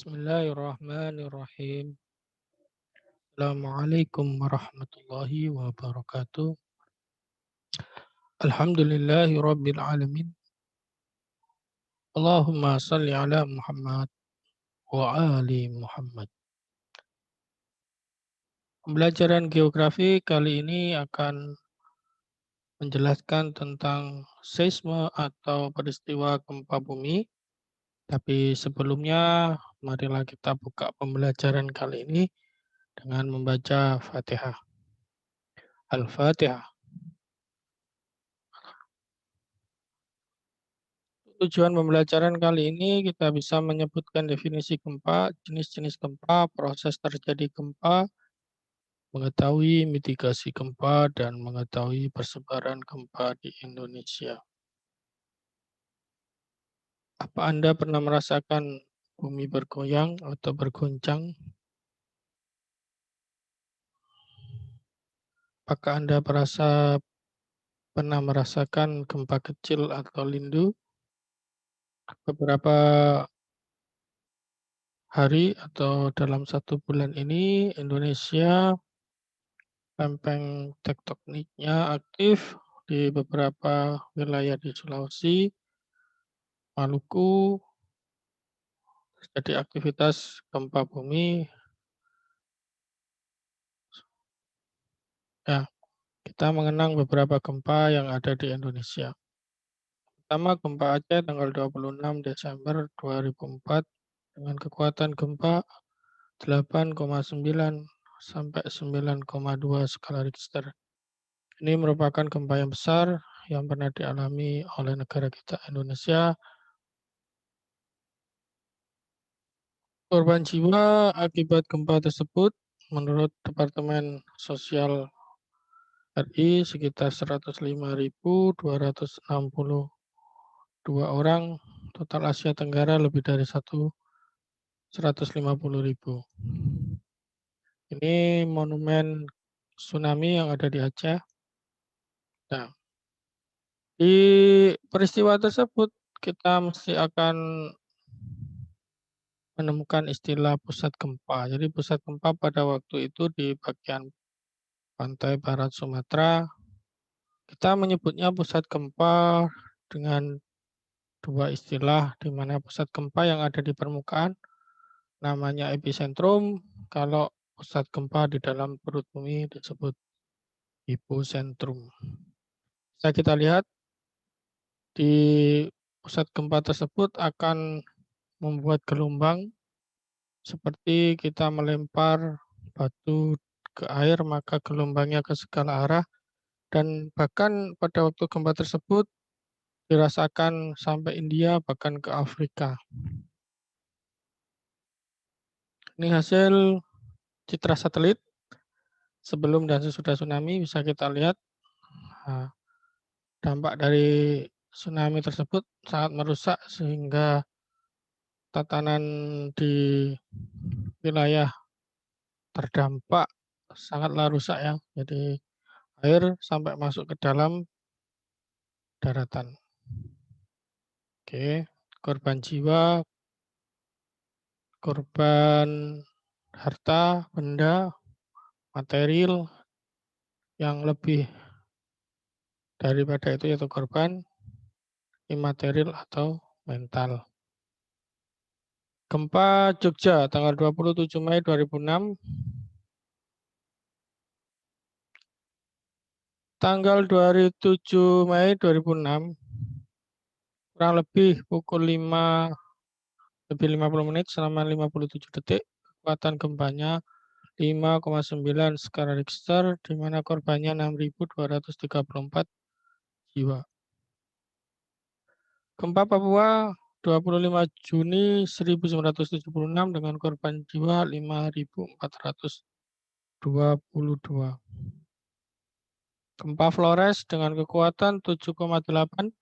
Bismillahirrahmanirrahim. Assalamualaikum warahmatullahi wabarakatuh. Alhamdulillahi rabbil alamin. Allahumma salli ala Muhammad wa ali Muhammad. Pembelajaran geografi kali ini akan menjelaskan tentang seisme atau peristiwa gempa bumi. Tapi sebelumnya, marilah kita buka pembelajaran kali ini dengan membaca Fatihah. Al-Fatihah. Tujuan pembelajaran kali ini kita bisa menyebutkan definisi gempa, jenis-jenis gempa, proses terjadi gempa, mengetahui mitigasi gempa, dan mengetahui persebaran gempa di Indonesia. Apa Anda pernah merasakan bumi bergoyang atau berguncang? Apakah Anda pernah merasakan gempa kecil atau lindu? Beberapa hari atau dalam 1 bulan ini, Indonesia lempeng tektoniknya aktif di beberapa wilayah di Sulawesi, Maluku, jadi aktivitas gempa bumi. Ya, kita mengenang beberapa gempa yang ada di Indonesia. Pertama, gempa Aceh tanggal 26 Desember 2004 dengan kekuatan gempa 8,9 sampai 9,2 skala Richter. Ini merupakan gempa yang besar yang pernah dialami oleh negara kita Indonesia. Korban jiwa akibat gempa tersebut menurut Departemen Sosial RI sekitar 105.262 orang, total Asia Tenggara lebih dari 150.000. Ini monumen tsunami yang ada di Aceh. Nah, di peristiwa tersebut kita mesti akan menemukan istilah pusat gempa. Jadi pusat gempa pada waktu itu di bagian pantai barat Sumatera. Kita menyebutnya pusat gempa dengan dua istilah, di mana pusat gempa yang ada di permukaan namanya epicentrum, kalau pusat gempa di dalam perut bumi disebut hipocentrum. Bisa kita lihat di pusat gempa tersebut akan membuat gelombang seperti kita melempar batu ke air, maka gelombangnya ke segala arah, dan bahkan pada waktu gempa tersebut dirasakan sampai India, bahkan ke Afrika. Ini hasil citra satelit sebelum dan sesudah tsunami, bisa kita lihat dampak dari tsunami tersebut sangat merusak sehingga tatanan di wilayah terdampak sangatlah rusak ya. Jadi air sampai masuk ke dalam daratan. Oke, korban jiwa, korban harta, benda, material yang lebih daripada itu yaitu korban imaterial atau mental. Gempa Jogja tanggal 27 Mei 2006. Tanggal 27 Mei 2006, kurang lebih pukul 5 lebih 50 menit selama 57 detik, kekuatan gempanya 5,9 skala Richter, di mana korbannya 6.234 jiwa. Gempa Papua 25 Juni 1976 dengan korban jiwa 5.422. Gempa Flores dengan kekuatan 7,8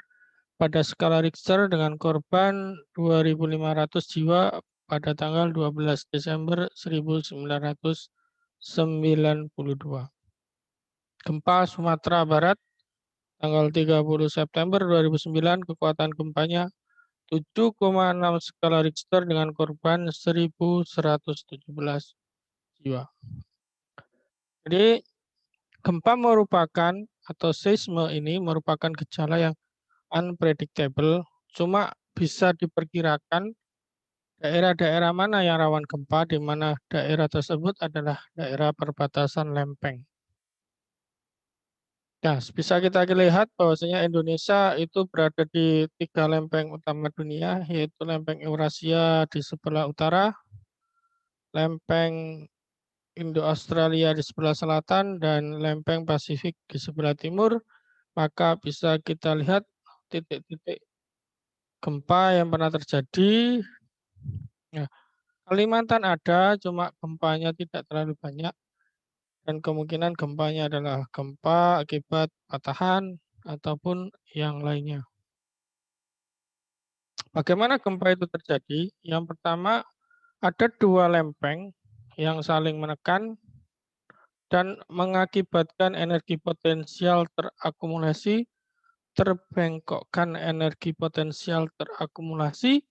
pada skala Richter dengan korban 2.500 jiwa pada tanggal 12 Desember 1992. Gempa Sumatera Barat tanggal 30 September 2009, kekuatan gempanya 7,6 skala Richter dengan korban 1.117 jiwa. Jadi gempa merupakan atau seisme ini merupakan gejala yang unpredictable, cuma bisa diperkirakan daerah-daerah mana yang rawan gempa, di mana daerah tersebut adalah daerah perbatasan lempeng. Nah, bisa kita lihat bahwasanya Indonesia itu berada di 3 lempeng utama dunia, yaitu lempeng Eurasia di sebelah utara, lempeng Indo-Australia di sebelah selatan, dan lempeng Pasifik di sebelah timur. Maka bisa kita lihat titik-titik gempa yang pernah terjadi. Nah, Kalimantan ada, cuma gempanya tidak terlalu banyak. Dan kemungkinan gempanya adalah gempa akibat patahan ataupun yang lainnya. Bagaimana gempa itu terjadi? Yang pertama, ada 2 lempeng yang saling menekan dan mengakibatkan energi potensial terakumulasi, terbengkokkan energi potensial terakumulasi,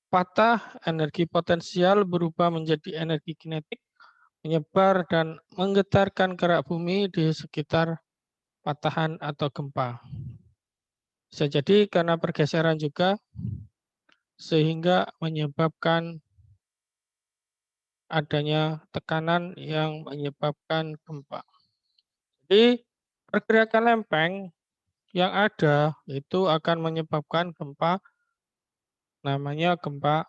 patah, energi potensial berubah menjadi energi kinetik, menyebar dan menggetarkan kerak bumi di sekitar patahan atau gempa. Bisa jadi karena pergeseran juga, sehingga menyebabkan adanya tekanan yang menyebabkan gempa. Jadi pergerakan lempeng yang ada itu akan menyebabkan gempa, namanya gempa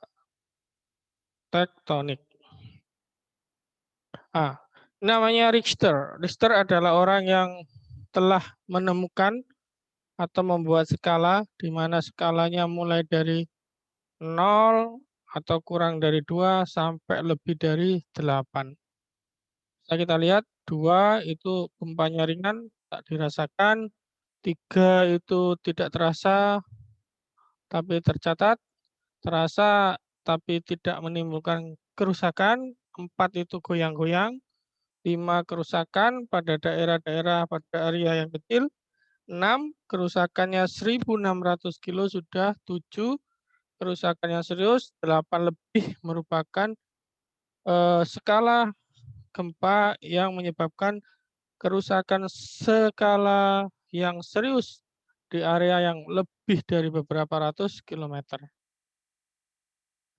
tektonik. Namanya Richter. Richter adalah orang yang telah menemukan atau membuat skala di mana skalanya mulai dari 0 atau kurang dari 2 sampai lebih dari 8. Bisa kita lihat 2 itu gempanya ringan, tak dirasakan, 3 itu tidak terasa tapi tercatat, terasa tapi tidak menimbulkan kerusakan, 4 itu goyang-goyang, 5 kerusakan pada daerah-daerah pada area yang kecil, 6 kerusakannya 1.600 kilo sudah, 7 kerusakan yang serius, 8 lebih merupakan skala gempa yang menyebabkan kerusakan skala yang serius di area yang lebih dari beberapa ratus kilometer.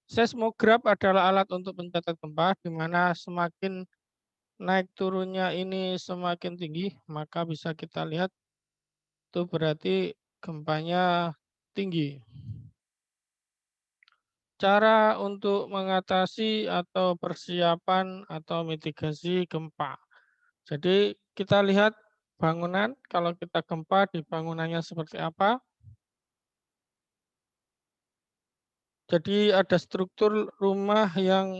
Seismograf adalah alat untuk mencatat gempa, di mana semakin naik turunnya ini semakin tinggi, maka bisa kita lihat itu berarti gempanya tinggi. Cara untuk mengatasi atau persiapan atau mitigasi gempa. Jadi kita lihat bangunan, kalau kita gempa di bangunannya seperti apa. Jadi ada struktur rumah yang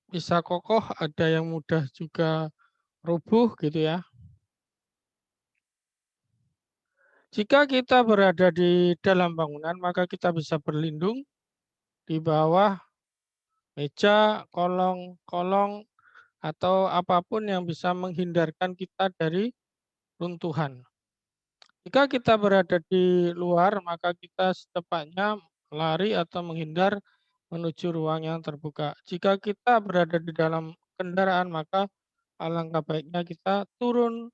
bisa kokoh, ada yang mudah juga rubuh gitu ya. Jika kita berada di dalam bangunan, maka kita bisa berlindung di bawah meja, kolong, atau apapun yang bisa menghindarkan kita dari runtuhan. Jika kita berada di luar, maka kita secepatnya lari atau menghindar menuju ruang yang terbuka. Jika kita berada di dalam kendaraan, maka alangkah baiknya kita turun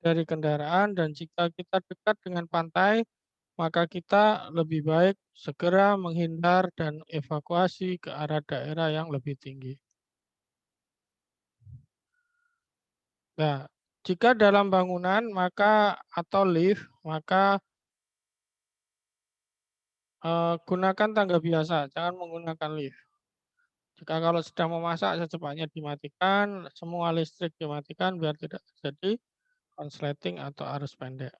dari kendaraan, dan jika kita dekat dengan pantai, maka kita lebih baik segera menghindar dan evakuasi ke arah daerah yang lebih tinggi. Nah, jika dalam bangunan maka atau lift, maka gunakan tangga biasa, jangan menggunakan lift. Jika kalau sedang memasak secepatnya dimatikan, semua listrik dimatikan biar tidak terjadi konsleting atau arus pendek.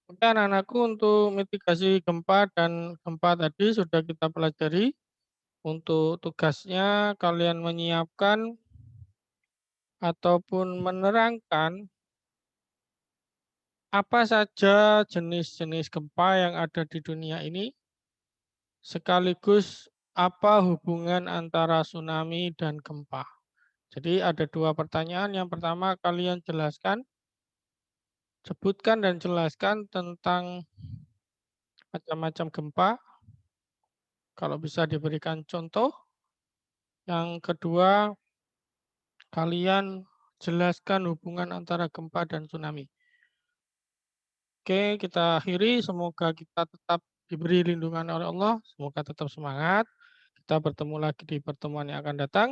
Oke anak-anakku, untuk mitigasi gempa dan gempa tadi sudah kita pelajari. Untuk tugasnya kalian menyiapkan ataupun menerangkan apa saja jenis-jenis gempa yang ada di dunia ini, sekaligus apa hubungan antara tsunami dan gempa. Jadi ada 2 pertanyaan. Yang pertama kalian sebutkan dan jelaskan tentang macam-macam gempa, kalau bisa diberikan contoh. Yang kedua, kalian jelaskan hubungan antara gempa dan tsunami. Oke, kita akhiri. Semoga kita tetap diberi lindungan oleh Allah. Semoga tetap semangat. Kita bertemu lagi di pertemuan yang akan datang.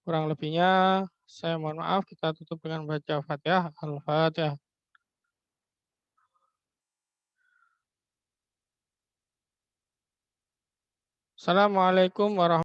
Kurang lebihnya, saya mohon maaf. Kita tutup dengan baca Fatihah. Al-Fatihah. Assalamualaikum warahmatullahi